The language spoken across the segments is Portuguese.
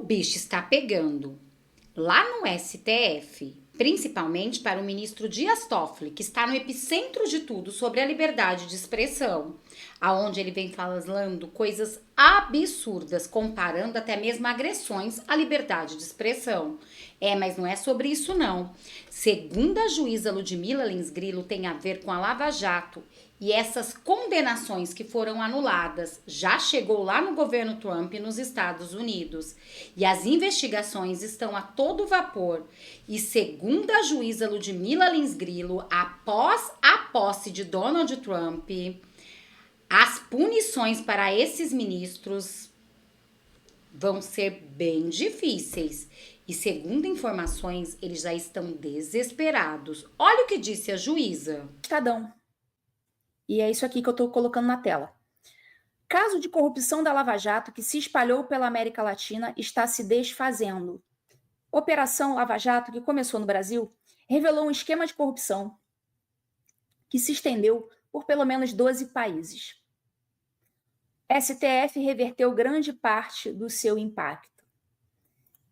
bicho está pegando. Lá no STF, principalmente para o ministro Dias Toffoli, que está no epicentro de tudo sobre a liberdade de expressão, aonde ele vem falando coisas absurdas, comparando até mesmo agressões à liberdade de expressão. Mas não é sobre isso não. Segundo a juíza Ludmila Lins Grillo, tem a ver com a Lava Jato e essas condenações que foram anuladas já chegou lá no governo Trump nos Estados Unidos. E as investigações estão a todo vapor. E segundo a juíza Ludmila Lins Grillo, após a posse de Donald Trump, as punições para esses ministros vão ser bem difíceis. E segundo informações, eles já estão desesperados. Olha o que disse a juíza. Estadão. E é isso aqui que eu estou colocando na tela. Caso de corrupção da Lava Jato que se espalhou pela América Latina está se desfazendo. Operação Lava Jato, que começou no Brasil, revelou um esquema de corrupção que se estendeu por pelo menos 12 países. STF reverteu grande parte do seu impacto.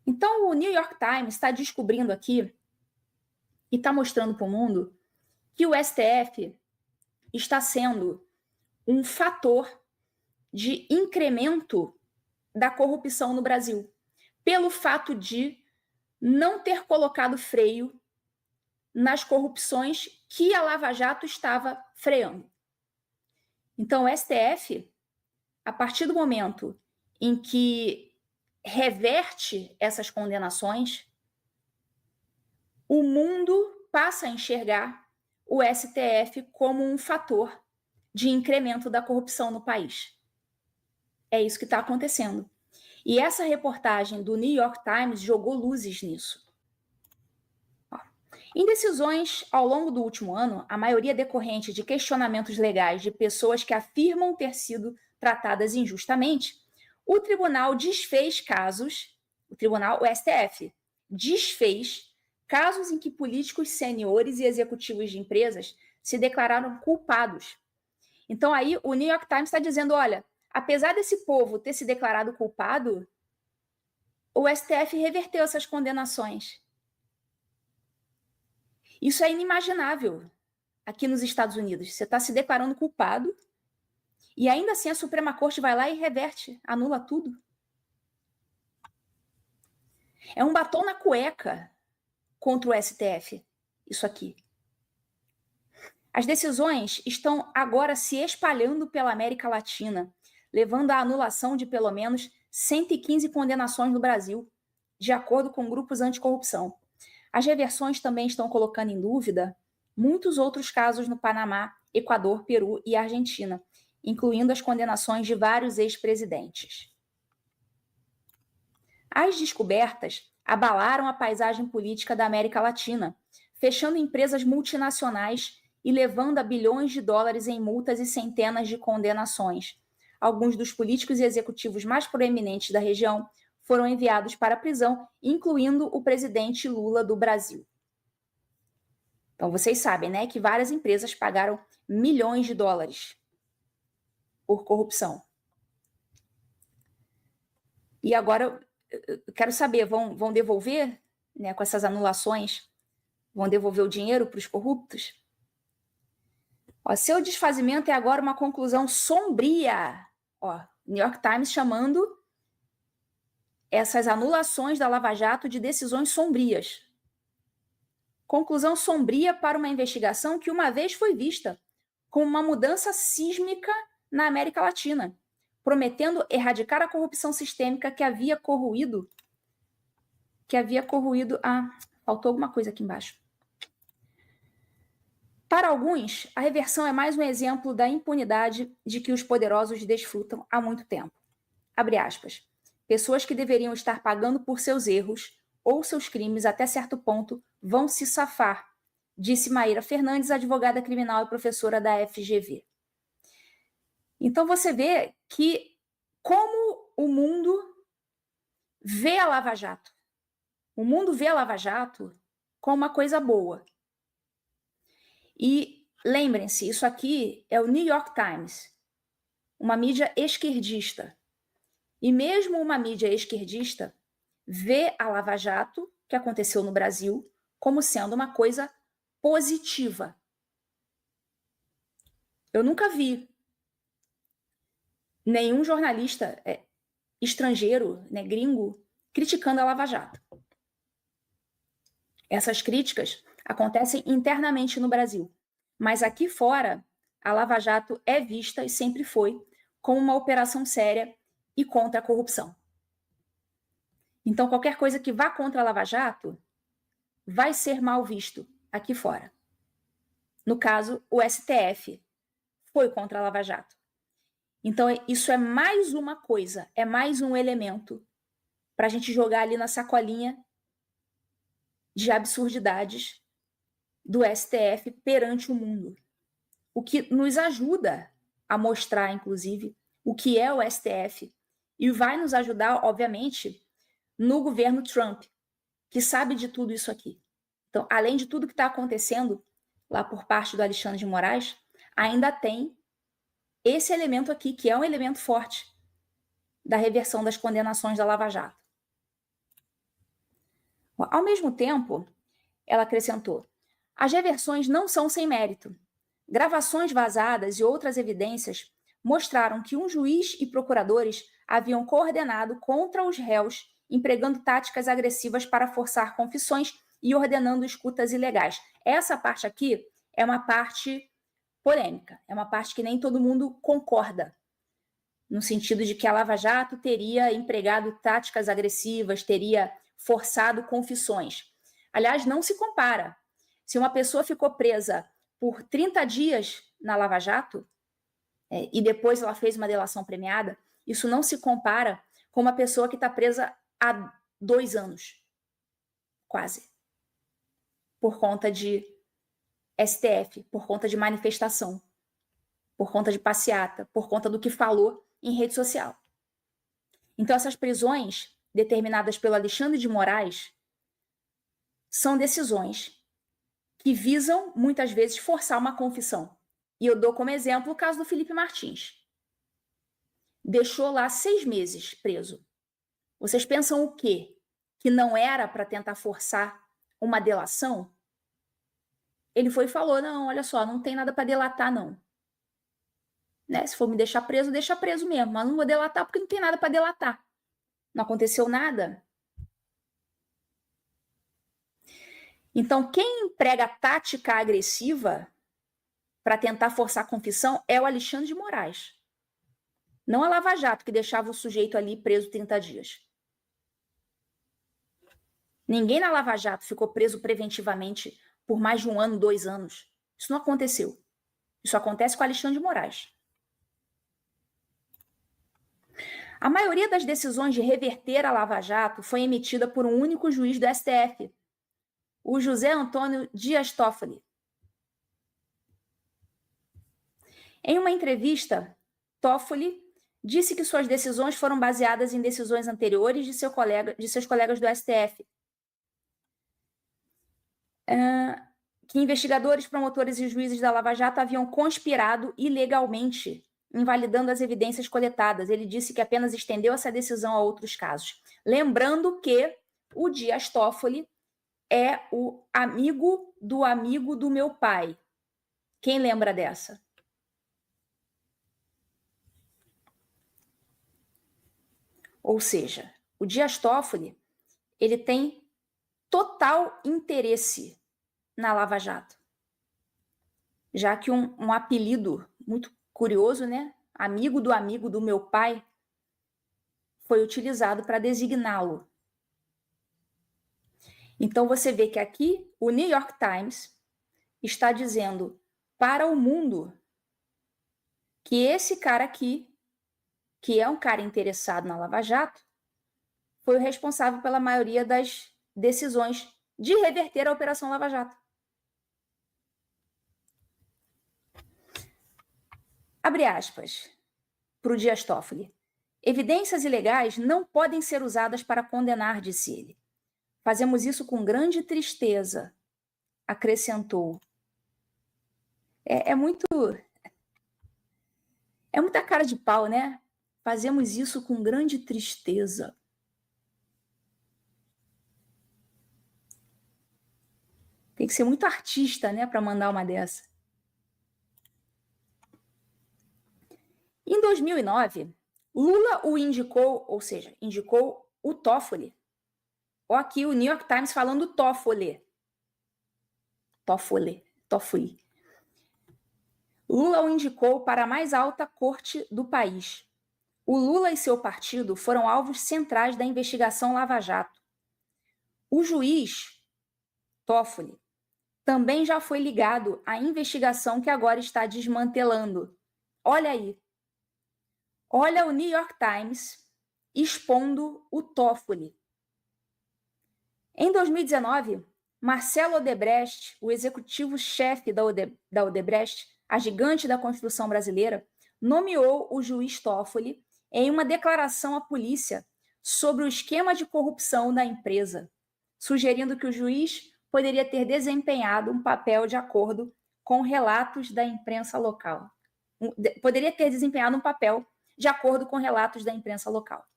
Então, o New York Times está descobrindo aqui e está mostrando para o mundo que o STF está sendo um fator de incremento da corrupção no Brasil, pelo fato de não ter colocado freio nas corrupções que a Lava Jato estava freando. Então, o STF, a partir do momento em que reverte essas condenações, o mundo passa a enxergar o STF como um fator de incremento da corrupção no país. É isso que está acontecendo. E essa reportagem do New York Times jogou luzes nisso. Em decisões ao longo do último ano, a maioria decorrente de questionamentos legais de pessoas que afirmam ter sido tratadas injustamente, o tribunal desfez casos, o STF, desfez casos em que políticos seniores e executivos de empresas se declararam culpados. Então aí o New York Times está dizendo, olha, apesar desse povo ter se declarado culpado, o STF reverteu essas condenações. Isso é inimaginável aqui nos Estados Unidos. Você está se declarando culpado e ainda assim a Suprema Corte vai lá e reverte, anula tudo. É um batom na cueca contra o STF, isso aqui. As decisões estão agora se espalhando pela América Latina, levando à anulação de pelo menos 115 condenações no Brasil, de acordo com grupos anticorrupção. As reversões também estão colocando em dúvida muitos outros casos no Panamá, Equador, Peru e Argentina, incluindo as condenações de vários ex-presidentes. As descobertas abalaram a paisagem política da América Latina, fechando empresas multinacionais e levando a bilhões de dólares em multas e centenas de condenações. Alguns dos políticos e executivos mais proeminentes da região foram enviados para a prisão, incluindo o presidente Lula do Brasil. Então, vocês sabem, né, que várias empresas pagaram milhões de dólares por corrupção. E agora, eu quero saber, vão devolver, né, com essas anulações, vão devolver o dinheiro para os corruptos? Seu desfazimento é agora uma conclusão sombria. New York Times chamando essas anulações da Lava Jato de decisões sombrias. Conclusão sombria para uma investigação que uma vez foi vista como uma mudança sísmica na América Latina, prometendo erradicar a corrupção sistêmica que havia corroído. Faltou alguma coisa aqui embaixo. Para alguns, a reversão é mais um exemplo da impunidade de que os poderosos desfrutam há muito tempo. Abre aspas. Pessoas que deveriam estar pagando por seus erros ou seus crimes até certo ponto vão se safar, disse Maíra Fernandes, advogada criminal e professora da FGV. Então você vê que como o mundo vê a Lava Jato. O mundo vê a Lava Jato como uma coisa boa. E lembrem-se, isso aqui é o New York Times, uma mídia esquerdista. E mesmo uma mídia esquerdista vê a Lava Jato, que aconteceu no Brasil, como sendo uma coisa positiva. Eu nunca vi nenhum jornalista estrangeiro, né, gringo, criticando a Lava Jato. Essas críticas acontecem internamente no Brasil, mas aqui fora, a Lava Jato é vista, e sempre foi, como uma operação séria e contra a corrupção. Então, qualquer coisa que vá contra a Lava Jato vai ser mal visto aqui fora. No caso, o STF foi contra a Lava Jato. Então, isso é mais uma coisa, é mais um elemento para a gente jogar ali na sacolinha de absurdidades do STF perante o mundo. O que nos ajuda a mostrar, inclusive, o que é o STF e vai nos ajudar, obviamente, no governo Trump, que sabe de tudo isso aqui. Então, além de tudo que está acontecendo lá por parte do Alexandre de Moraes, ainda tem esse elemento aqui, que é um elemento forte da reversão das condenações da Lava Jato. Ao mesmo tempo, ela acrescentou, as reversões não são sem mérito. Gravações vazadas e outras evidências mostraram que um juiz e procuradores haviam coordenado contra os réus, empregando táticas agressivas para forçar confissões e ordenando escutas ilegais. Essa parte aqui é uma parte polêmica, é uma parte que nem todo mundo concorda, no sentido de que a Lava Jato teria empregado táticas agressivas, teria forçado confissões. Aliás, não se compara. Se uma pessoa ficou presa por 30 dias na Lava Jato, e depois ela fez uma delação premiada, isso não se compara com uma pessoa que está presa há 2 anos, quase, por conta de STF, por conta de manifestação, por conta de passeata, por conta do que falou em rede social. Então, essas prisões determinadas pelo Alexandre de Moraes são decisões que visam, muitas vezes, forçar uma confissão. E eu dou como exemplo o caso do Felipe Martins. Deixou lá 6 meses preso. Vocês pensam o quê? Que não era para tentar forçar uma delação? Ele foi e falou, não, olha só, não tem nada para delatar, não. Né? Se for me deixar preso, deixa preso mesmo, mas não vou delatar porque não tem nada para delatar. Não aconteceu nada. Então, quem emprega tática agressiva para tentar forçar a confissão é o Alexandre de Moraes. Não a Lava Jato, que deixava o sujeito ali preso 30 dias. Ninguém na Lava Jato ficou preso preventivamente por mais de 1 ano, 2 anos. Isso não aconteceu. Isso acontece com o Alexandre de Moraes. A maioria das decisões de reverter a Lava Jato foi emitida por um único juiz do STF, o José Antônio Dias Toffoli. Em uma entrevista, Toffoli disse que suas decisões foram baseadas em decisões anteriores de seus colegas do STF, que investigadores, promotores e juízes da Lava Jato haviam conspirado ilegalmente, invalidando as evidências coletadas. Ele disse que apenas estendeu essa decisão a outros casos. Lembrando que o Dias Toffoli é o amigo do meu pai. Quem lembra dessa? Ou seja, o Dias Toffoli, ele tem total interesse na Lava Jato. Já que um apelido muito curioso, né? Amigo do meu pai, foi utilizado para designá-lo. Então você vê que aqui o New York Times está dizendo para o mundo que esse cara aqui, que é um cara interessado na Lava Jato, foi o responsável pela maioria das decisões de reverter a Operação Lava Jato. Abre aspas para o Dias Toffoli. Evidências ilegais não podem ser usadas para condenar, disse ele. Fazemos isso com grande tristeza, acrescentou. É muita cara de pau, né? Fazemos isso com grande tristeza. Tem que ser muito artista, né, para mandar uma dessa. Em 2009, Lula o indicou, ou seja, indicou o Toffoli. Ó, aqui o New York Times falando Toffoli. Toffoli. Lula o indicou para a mais alta corte do país. O Lula e seu partido foram alvos centrais da investigação Lava Jato. O juiz Toffoli também já foi ligado à investigação que agora está desmantelando. Olha aí. Olha o New York Times expondo o Toffoli. Em 2019, Marcelo Odebrecht, o executivo-chefe da Odebrecht, a gigante da construção brasileira, nomeou o juiz Toffoli em uma declaração à polícia sobre o esquema de corrupção da empresa, sugerindo que o juiz poderia ter desempenhado um papel de acordo com relatos da imprensa local. Poderia ter desempenhado um papel de acordo com relatos da imprensa local.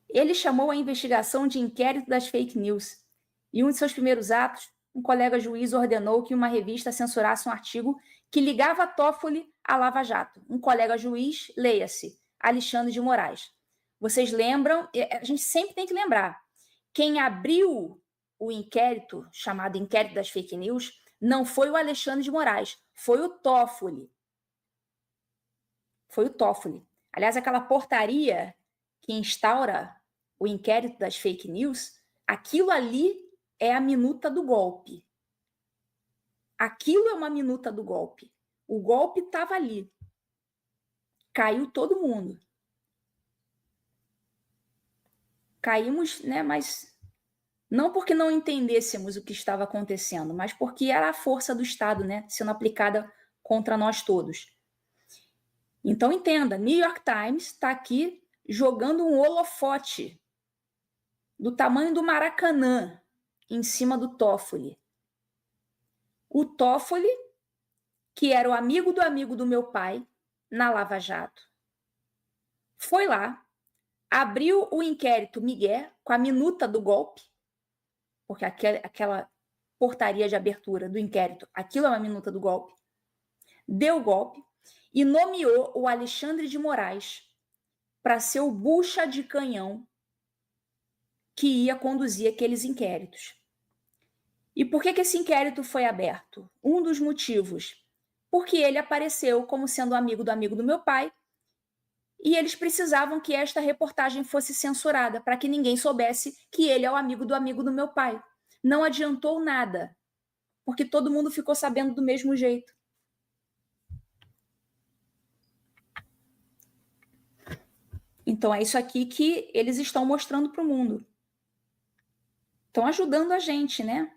Ele chamou a investigação de inquérito das fake news. E um de seus primeiros atos, um colega juiz ordenou que uma revista censurasse um artigo que ligava Toffoli à Lava Jato. Um colega juiz, leia-se, Alexandre de Moraes. Vocês lembram? A gente sempre tem que lembrar. Quem abriu o inquérito, chamado inquérito das fake news, não foi o Alexandre de Moraes, foi o Toffoli. Foi o Toffoli. Aliás, aquela portaria que instaura o inquérito das fake news, aquilo ali é a minuta do golpe. Aquilo é uma minuta do golpe. O golpe estava ali. Caiu todo mundo. Caímos, né, mas não porque não entendêssemos o que estava acontecendo, mas porque era a força do Estado, né, sendo aplicada contra nós todos. Então entenda, New York Times está aqui jogando um holofote do tamanho do Maracanã em cima do Toffoli. O Toffoli, que era o amigo do meu pai na Lava Jato, foi lá, abriu o inquérito Miguel com a minuta do golpe, porque aquela portaria de abertura do inquérito, aquilo é uma minuta do golpe, deu o golpe e nomeou o Alexandre de Moraes para ser o bucha de canhão que ia conduzir aqueles inquéritos. E por que esse inquérito foi aberto? Um dos motivos, porque ele apareceu como sendo amigo do meu pai e eles precisavam que esta reportagem fosse censurada para que ninguém soubesse que ele é o amigo do meu pai. Não adiantou nada, porque todo mundo ficou sabendo do mesmo jeito. Então é isso aqui que eles estão mostrando para o mundo. Estão ajudando a gente, né?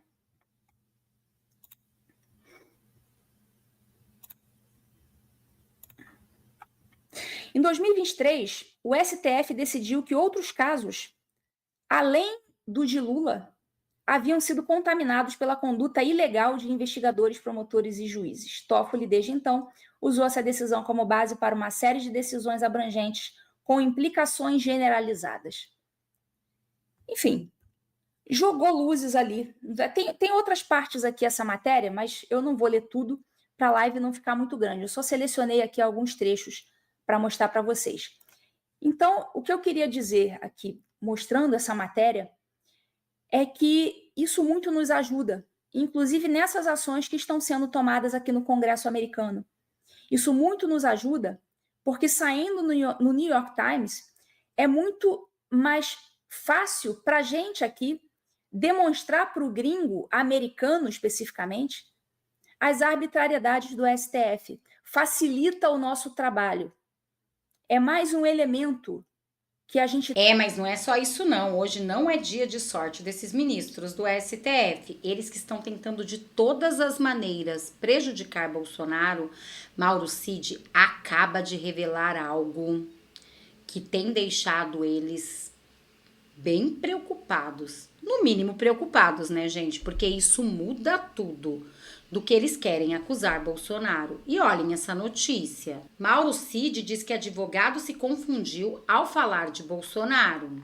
Em 2023, o STF decidiu que outros casos, além do de Lula, haviam sido contaminados pela conduta ilegal de investigadores, promotores e juízes. Toffoli, desde então, usou essa decisão como base para uma série de decisões abrangentes com implicações generalizadas. Enfim, jogou luzes ali. Tem outras partes aqui essa matéria, mas eu não vou ler tudo para a live não ficar muito grande. Eu só selecionei aqui alguns trechos para mostrar para vocês. Então, o que eu queria dizer aqui, mostrando essa matéria, é que isso muito nos ajuda, inclusive nessas ações que estão sendo tomadas aqui no Congresso americano. Isso muito nos ajuda, porque saindo no New York Times, é muito mais fácil para a gente aqui demonstrar para o gringo, americano especificamente, as arbitrariedades do STF. Facilita o nosso trabalho. É mais um elemento que a gente... Mas não é só isso não. Hoje não é dia de sorte desses ministros do STF. Eles que estão tentando de todas as maneiras prejudicar Bolsonaro. Mauro Cid acaba de revelar algo que tem deixado eles bem preocupados. No mínimo preocupados, né, gente? Porque isso muda tudo do que eles querem acusar Bolsonaro. E olhem essa notícia. Mauro Cid diz que advogado se confundiu ao falar de Bolsonaro.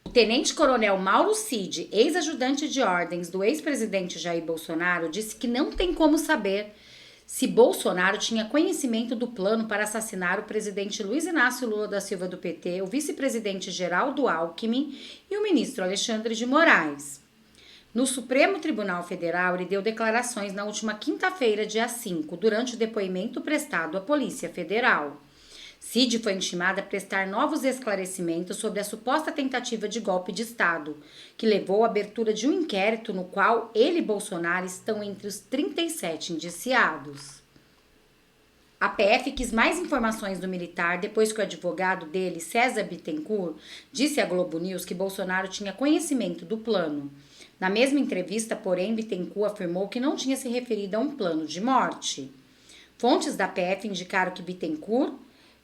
O tenente-coronel Mauro Cid, ex-ajudante de ordens do ex-presidente Jair Bolsonaro, disse que não tem como saber se Bolsonaro tinha conhecimento do plano para assassinar o presidente Luiz Inácio Lula da Silva do PT, o vice-presidente Geraldo Alckmin e o ministro Alexandre de Moraes. No Supremo Tribunal Federal, ele deu declarações na última quinta-feira, dia 5, durante o depoimento prestado à Polícia Federal. Cid foi intimada a prestar novos esclarecimentos sobre a suposta tentativa de golpe de Estado, que levou à abertura de um inquérito no qual ele e Bolsonaro estão entre os 37 indiciados. A PF quis mais informações do militar depois que o advogado dele, César Bittencourt, disse à Globo News que Bolsonaro tinha conhecimento do plano. Na mesma entrevista, porém, Bittencourt afirmou que não tinha se referido a um plano de morte. Fontes da PF indicaram que Bittencourt,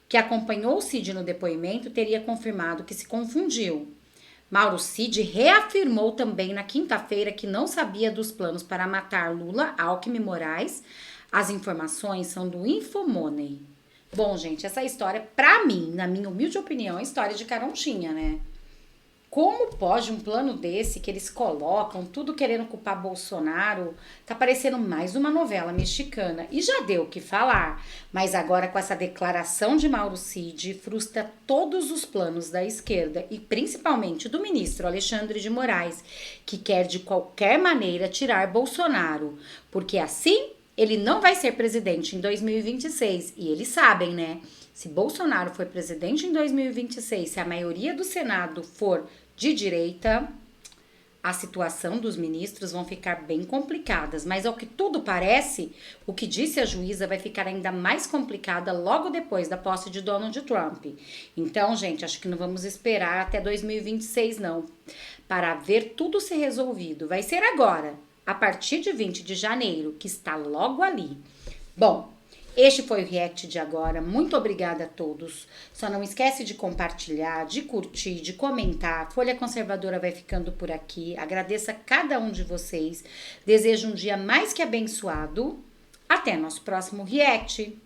que acompanhou o Cid no depoimento, teria confirmado que se confundiu. Mauro Cid reafirmou também na quinta-feira que não sabia dos planos para matar Lula, Alckmin e Moraes. As informações são do Infomoney. Bom, gente, essa história, pra mim, na minha humilde opinião, é história de carontinha, né? Como pode um plano desse que eles colocam, tudo querendo culpar Bolsonaro, tá parecendo mais uma novela mexicana. E já deu o que falar, mas agora com essa declaração de Mauro Cid, frustra todos os planos da esquerda e principalmente do ministro Alexandre de Moraes, que quer de qualquer maneira tirar Bolsonaro, porque assim ele não vai ser presidente em 2026. E eles sabem, né? Se Bolsonaro for presidente em 2026, se a maioria do Senado for de direita, a situação dos ministros vão ficar bem complicadas. Mas ao que tudo parece, o que disse a juíza vai ficar ainda mais complicada logo depois da posse de Donald Trump. Então, gente, acho que não vamos esperar até 2026, não, para ver tudo ser resolvido. Vai ser agora, a partir de 20 de janeiro, que está logo ali. Bom, este foi o React de agora. Muito obrigada a todos. Só não esquece de compartilhar, de curtir, de comentar. Folha Conservadora vai ficando por aqui. Agradeço a cada um de vocês. Desejo um dia mais que abençoado. Até nosso próximo React.